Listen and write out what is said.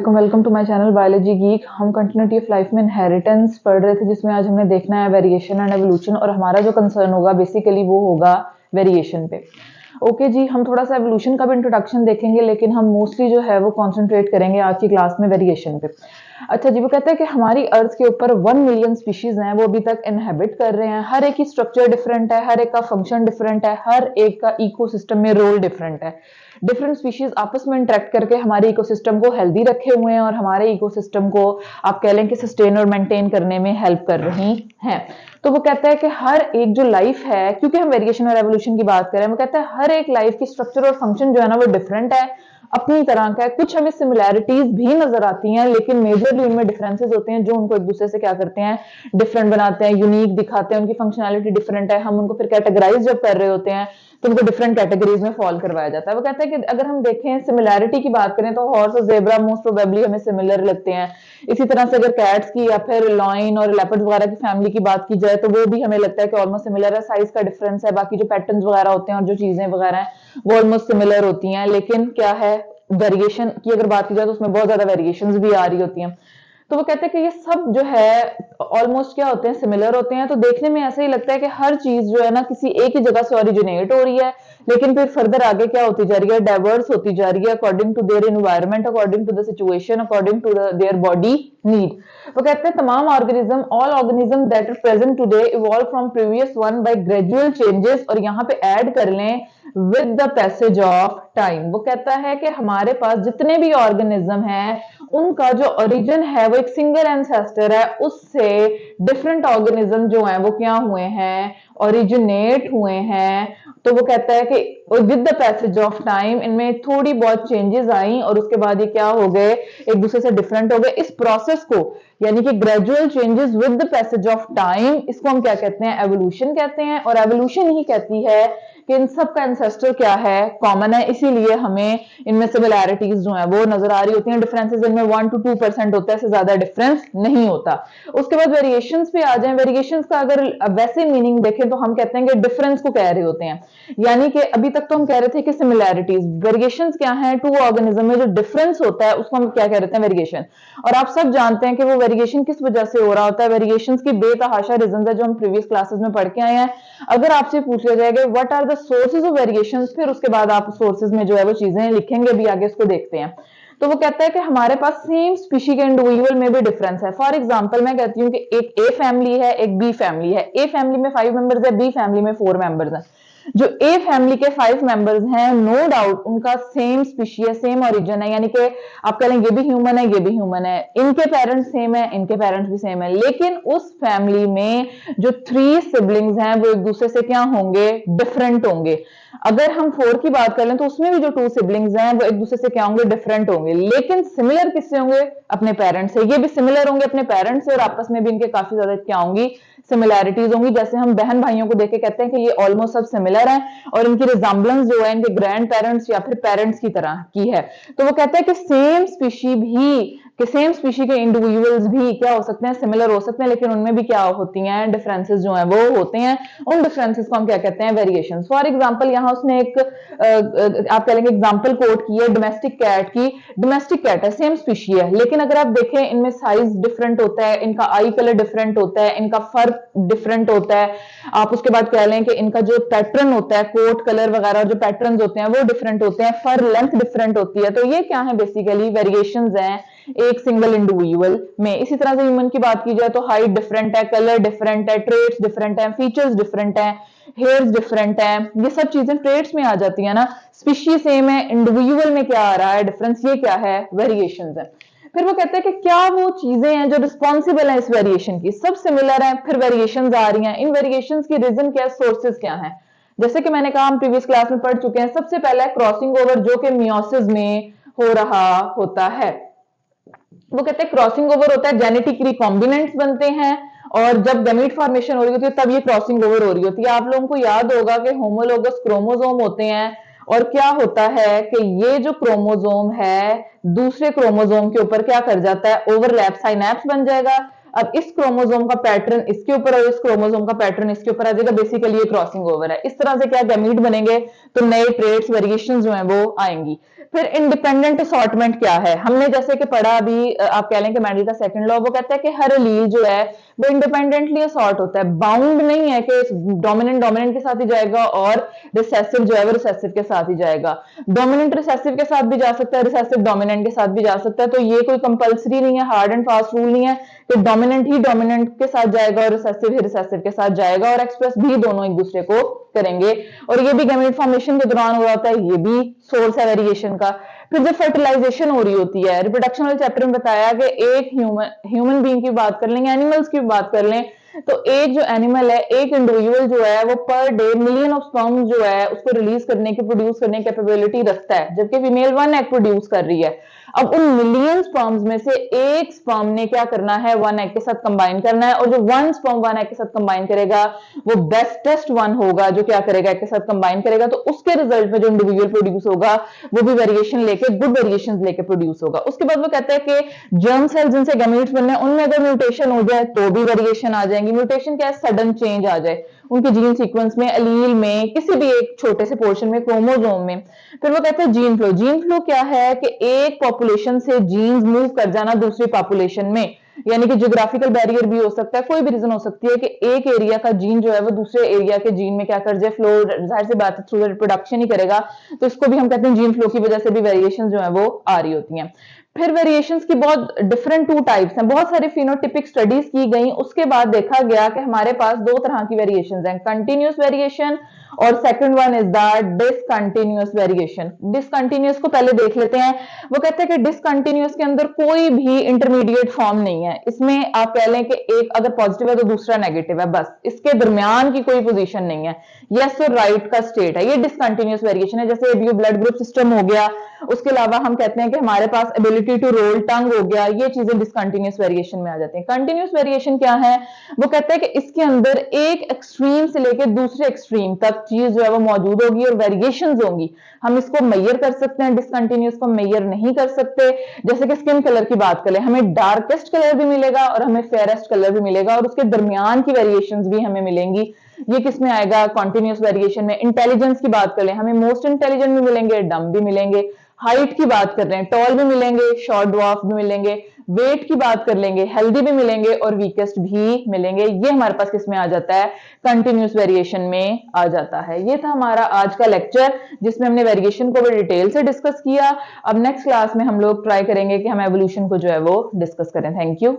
वालेकुम, welcome to my channel biology geek. हम continuity of life में इनहेरिटेंस पढ़ रहे थे, जिसमें आज हमने देखना है वेरिएशन एंड एवोल्यूशन, और हमारा जो कंसर्न होगा बेसिकली वो होगा वेरिएशन पे। ओके जी, हम थोड़ा सा एवोल्यूशन का भी इंट्रोडक्शन देखेंगे, लेकिन हम मोस्टली जो है वो कॉन्सेंट्रेट करेंगे आज की क्लास में वेरिएशन पे। अच्छा जी, वो कहते हैं कि हमारी अर्थ के ऊपर 1 मिलियन स्पीशीज हैं, वो अभी तक इनहेबिट कर रहे हैं। हर एक की स्ट्रक्चर डिफरेंट है, हर एक का फंक्शन डिफरेंट है, हर एक का इकोसिस्टम में रोल डिफरेंट है। डिफरेंट स्पीशीज आपस में इंटरेक्ट करके हमारे इकोसिस्टम को हेल्दी रखे हुए हैं और हमारे इकोसिस्टम को आप कह लें कि सस्टेन और मेंटेन करने में हेल्प कर रही हैं। तो वो कहता है कि हर एक जो लाइफ है, क्योंकि हम वेरिएशन और एवोल्यूशन की बात करें, वो कहता है हर एक लाइफ की स्ट्रक्चर और फंक्शन जो है ना वो डिफरेंट है, अपनी तरह का है। कुछ हमें सिमिलैरिटीज भी नजर आती हैं, लेकिन मेजरली उनमें डिफरेंसेस होते हैं जो उनको एक दूसरे से क्या करते हैं, डिफरेंट बनाते हैं, यूनिक दिखाते हैं। उनकी फंक्शनैलिटी डिफरेंट है। हम उनको फिर कैटेगराइज जब कर रहे होते हैं तो उनको डिफरेंट कैटेगरीज में फॉल करवाया जाता है। वो कहता है कि अगर हम देखें सिमिलैरिटी की बात करें तो हॉर्स और जेब्रा मोस्ट प्रोबेबली हमें सिमिलर लगते हैं। इसी तरह से अगर कैट्स की या फिर लॉइन और लेपर्ड्स वगैरह की फैमिली की बात की जाए तो वो भी हमें लगता है कि ऑलमोस्ट सिमिलर है। साइज का डिफरेंस है, बाकी जो पैटर्न्स वगैरह होते हैं और जो चीजें वगैरह हैं वो ऑलमोस्ट सिमिलर होती हैं। लेकिन क्या है, वेरिएशन की अगर बात की जाए तो उसमें बहुत ज्यादा वेरिएशंस भी आ रही होती हैं। तो वो कहते हैं कि ये सब जो है ऑलमोस्ट क्या होते हैं, सिमिलर होते हैं। तो देखने में ऐसा ही लगता है कि हर चीज जो है ना किसी एक ही जगह से ओरिजिनेट हो रही है, लेकिन फिर फर्दर आगे क्या होती जा रही है, डाइवर्स होती जा रही है according to their environment, according to the situation, according to their body need. वो कहते हैं तमाम organism, all organism that are present today evolve from previous one by gradual changes, और यहाँ पे ऐड कर लें with the passage of time. वो कहता है कि हमारे पास जितने भी ऑर्गेनिज्म हैं उनका जो ओरिजिन है वो एक सिंगल एंसेस्टर है, उससे डिफरेंट ऑर्गेनिज्म जो हैं वो क्या हुए हैं, ओरिजिनेट हुए हैं। तो वो कहता है कि with the passage of time इनमें थोड़ी बहुत चेंजेस आई और उसके बाद ये क्या हो गए, एक दूसरे से डिफरेंट हो गए। इस प्रोसेस को यानी कि gradual changes with the passage of time, इसको हम क्या कहते हैं, एवोल्यूशन कहते हैं। और एवोल्यूशन ही कहती है कि इन सब का एंसेस्टर क्या है, कॉमन है, इसीलिए हमें इनमें सिमिलैरिटीज जो है वो नजर आ रही होती हैं। डिफरेंसेस इनमें 1 to 2% होता है, इससे ज्यादा डिफरेंस नहीं होता। उसके बाद वेरिएशंस पे आ जाएं। वेरिएशंस का अगर वैसे मीनिंग देखें तो हम कहते हैं कि डिफरेंस को कह रहे होते हैं, यानी कि अभी तक तो हम कह रहे थे कि सिमिलैरिटीज। वेरिएशंस क्या है, टू ऑर्गेनिज्म में जो डिफरेंस होता है उसको हम क्या कह रहे हैं, वेरिएशन। और आप सब जानते हैं कि वो वेरिएशन किस वजह से हो रहा होता है। वेरिएशंस की बेतहाशा रीजंस है जो हम प्रीवियस क्लासेस में पढ़ के आए हैं। अगर आपसे पूछ लिया जाएगा what are the sources of variations, फिर उसके बाद आप सोर्सेज में जो है वो चीजें लिखेंगे भी, आगे इसको देखते हैं। तो वो कहता है कि हमारे पास सेम स्पीशी के इंडिविजुअल में भी डिफरेंस है। फॉर एग्जांपल मैं कहती हूँ कि एक ए फैमिली है, एक बी फैमिली है। ए फैमिली में 5 मेंबर्स है, बी फैमिली में 4 मेंबर्स हैं। जो ए फैमिली के 5 मेंबर्स हैं, नो डाउट उनका सेम स्पीशी है, सेम ओरिजिन है, यानी कि आप कह लें ये भी ह्यूमन है, ये भी ह्यूमन है, इनके पेरेंट्स सेम है, इनके पेरेंट्स भी सेम है। लेकिन उस फैमिली में जो 3 सिबलिंग्स हैं वो एक दूसरे से क्या होंगे, डिफरेंट होंगे। अगर हम 4 की बात कर लें तो उसमें भी जो 2 सिबलिंग्स हैं वो एक दूसरे से क्या होंगे, डिफरेंट होंगे। लेकिन सिमिलर किससे होंगे, अपने पेरेंट्स से। ये भी सिमिलर होंगे अपने पेरेंट्स से, और आपस में भी इनके काफी ज्यादा क्या होंगी, सिमिलैरिटीज होंगी। जैसे हम बहन भाइयों को देख के कहते हैं कि ये ऑलमोस्ट सब सिमिलर हैं, और इनकी रिजेंबलेंस जो है इनके ग्रैंड पेरेंट्स या फिर पेरेंट्स की तरह की है। तो वो कहता है कि सेम स्पीशी भी, कि सेम स्पीशी के इंडिविजुअल्स भी क्या हो सकते हैं, सिमिलर हो सकते हैं, लेकिन उनमें भी क्या होती हैं, डिफरेंसेस जो हैं वो होते हैं। उन डिफरेंसेस को हम क्या कहते हैं, वेरिएशंस। फॉर एग्जांपल यहाँ उसने एक आप कह लेंगे एग्जांपल कोट की है डोमेस्टिक कैट की। डोमेस्टिक कैट है, सेम स्पीशी है, लेकिन अगर आप देखें इनमें साइज डिफरेंट होता है, इनका आई कलर डिफरेंट होता है, इनका फर डिफरेंट होता है। आप उसके बाद कह लें कि इनका जो पैटर्न होता है, कोट कलर वगैरह जो पैटर्न होते हैं वो डिफरेंट होते हैं, फर लेंथ डिफरेंट होती है। तो ये क्या है, बेसिकली वेरिएशंस हैं एक सिंगल इंडिविजुअल में। इसी तरह से ह्यूमन की बात की जाए तो हाइट डिफरेंट है, कलर डिफरेंट है, ट्रेट्स डिफरेंट है, फीचर्स डिफरेंट है, हेयर्स डिफरेंट है। ये सब चीजें ट्रेट्स में आ जाती है ना। स्पीशी सेम है, इंडिविजुअल में क्या आ रहा है डिफरेंस, ये क्या है, वेरिएशंस है। फिर वो कहते हैं कि क्या वो चीजें हैं जो रिस्पॉन्सिबल है इस वेरिएशन की, सब सिमिलर है, फिर वेरिएशंस आ रही हैं। इन वेरिएशंस की रीजन क्या, सोर्सेज क्या है। जैसे कि मैंने कहा हम प्रीवियस क्लास में पढ़ चुके हैं, सबसे पहला क्रॉसिंग ओवर जो कि मियोसिस में हो रहा होता है। वो कहते हैं क्रॉसिंग ओवर होता है, जेनेटिक रिकॉम्बिनेंट्स बनते हैं, और जब गैमीट फॉर्मेशन हो रही होती है तब ये क्रॉसिंग ओवर हो रही होती है। आप लोगों को याद होगा कि होमोलोगस क्रोमोसोम होते हैं, और क्या होता है कि ये जो क्रोमोसोम है दूसरे क्रोमोसोम के ऊपर क्या कर जाता है, ओवरलैप, साइनैप्स बन जाएगा। अब इस क्रोमोसोम का पैटर्न इसके ऊपर और इस क्रोमोसोम का पैटर्न इसके ऊपर आ जाएगा, बेसिकली ये क्रॉसिंग ओवर है। इस तरह से क्या गैमीट बनेंगे, तो नए ट्रेड्स वेरिएशन जो है वो आएंगी। फिर इंडिपेंडेंट असॉर्टमेंट क्या है, हमने जैसे कि पढ़ा अभी, आप कह लें कि मेंडल का सेकंड लॉ, वो कहता है कि हर एलील जो है वो इंडिपेंडेंटली असॉर्ट होता है, बाउंड नहीं है कि डोमिनेंट डोमिनेंट के साथ ही जाएगा और रिसेसिव जो है वो रिसेसिव के साथ ही जाएगा। डोमिनेंट रिसेसिव के साथ भी जा सकता है, रिसेसिव डोमिनेंट के साथ भी जा सकता है। तो ये कोई कंपलसरी नहीं है, हार्ड एंड फास्ट रूल नहीं है कि डोमिनेंट ही डोमिनेंट के साथ जाएगा और रिसेसिव ही रिसेसिव के साथ जाएगा, और एक्सप्रेस भी दोनों एक दूसरे को करेंगे। और ये भी गैमेट फॉर्मेशन के दौरान हो जाता है, ये भी सोर्स है वेरिएशन का। फिर जब फर्टिलाइजेशन हो रही होती है, रिप्रोडक्शन वाले चैप्टर में बताया कि एक ह्यूमन बीइंग की बात कर लें, एनिमल्स की बात कर लें, तो एक जो एनिमल है, एक इंडिविजुअल जो है वो per day million of sperm जो है उसको रिलीज करने की, प्रोड्यूस करने की कैपेबिलिटी रखता है, जबकि फीमेल 1 एग प्रोड्यूस कर रही है। अब उन मिलियन स्पर्म्स में से एक स्पर्म ने क्या करना है, 1 एग के साथ कंबाइन करना है, और जो 1 स्पर्म 1 एग के साथ कंबाइन करेगा वो बेस्टेस्ट वन होगा जो क्या करेगा, एग के साथ कंबाइन करेगा। तो उसके रिजल्ट में जो इंडिविजुअल प्रोड्यूस होगा वो भी वेरिएशन लेके, गुड वेरिएशन लेके प्रोड्यूस होगा। उसके बाद वो कहता है कि जर्म सेल जिनसे गैमीट्स बनने हैं उनमें अगर म्यूटेशन हो जाए तो भी वेरिएशन आ जाएंगी। म्यूटेशन क्या है, सडन चेंज आ जाए उनके जीन सीक्वेंस में, एलील में, किसी भी एक छोटे से पोर्शन में, क्रोमोसोम में। फिर वो कहते हैं जीन फ्लो। जीन फ्लो क्या है कि एक पॉपुलेशन से जीन्स मूव कर जाना दूसरी पॉपुलेशन में, यानी कि ज्योग्राफिकल बैरियर भी हो सकता है, कोई भी रीजन हो सकती है कि एक एरिया का जीन जो है वो दूसरे एरिया के जीन में क्या कर जाए, फ्लो, जाहिर सी बात है थ्रू रिप्रोडक्शन ही करेगा, तो इसको भी हम कहते हैं जीन फ्लो की वजह से भी वेरिएशन जो है वो आ रही होती हैं। फिर वेरिएशंस की बहुत डिफरेंट 2 टाइप्स हैं, बहुत सारी फिनोटिपिक स्टडीज की गई, उसके बाद देखा गया कि हमारे पास 2 तरह की वेरिएशंस हैं, कंटिन्यूअस वेरिएशन और second one is the discontinuous variation. Discontinuous को पहले देख लेते हैं। वो कहते हैं कि डिसकंटिन्यूअस के अंदर कोई भी इंटरमीडिएट फॉर्म नहीं है, इसमें आप कह लें कि एक अगर पॉजिटिव है तो दूसरा नेगेटिव है, बस इसके दरमियान की कोई पोजीशन नहीं है, यस और राइट का स्टेट है, ये डिसकंटिन्यूअस वेरिएशन है। जैसे एबीओ ब्लड ग्रुप सिस्टम हो गया, उसके अलावा हम कहते हैं कि हमारे पास एबिलिटी टू रोल टंग हो गया, ये चीजें डिसकंटिन्यूअस वेरिएशन में आ जाती हैं। कंटिन्यूअस वेरिएशन क्या है, वो कहते हैं कि इसके अंदर एक एक्सट्रीम से लेकर दूसरे एक्सट्रीम तक चीज जो है वो मौजूद होगी और वेरिएशंस होंगी। हम इसको मेजर कर सकते हैं, डिसकंटिन्यूअस को मेजर नहीं कर सकते। जैसे कि स्किन कलर की बात करें, हमें डार्केस्ट कलर भी मिलेगा और हमें फेयरेस्ट कलर भी मिलेगा, और उसके दरमियान की वेरिएशंस भी हमें मिलेंगी। ये किस में आएगा, कॉन्टिन्यूअस वेरिएशन में। इंटेलिजेंस की बात कर लें, हमें मोस्ट इंटेलिजेंट भी मिलेंगे, डम भी मिलेंगे। हाइट की बात कर रहे हैं, टॉल भी मिलेंगे, शॉर्ट ड्वार्फ भी मिलेंगे। वेट की बात कर लेंगे, हेल्दी भी मिलेंगे और वीकेस्ट भी मिलेंगे। ये हमारे पास किस में आ जाता है, कंटिन्यूअस वेरिएशन में आ जाता है। ये था हमारा आज का लेक्चर जिसमें हमने वेरिएशन को बड़ी डिटेल से डिस्कस किया। अब नेक्स्ट क्लास में हम लोग ट्राई करेंगे कि हम एवोल्यूशन को जो है वो डिस्कस करें। Thank you.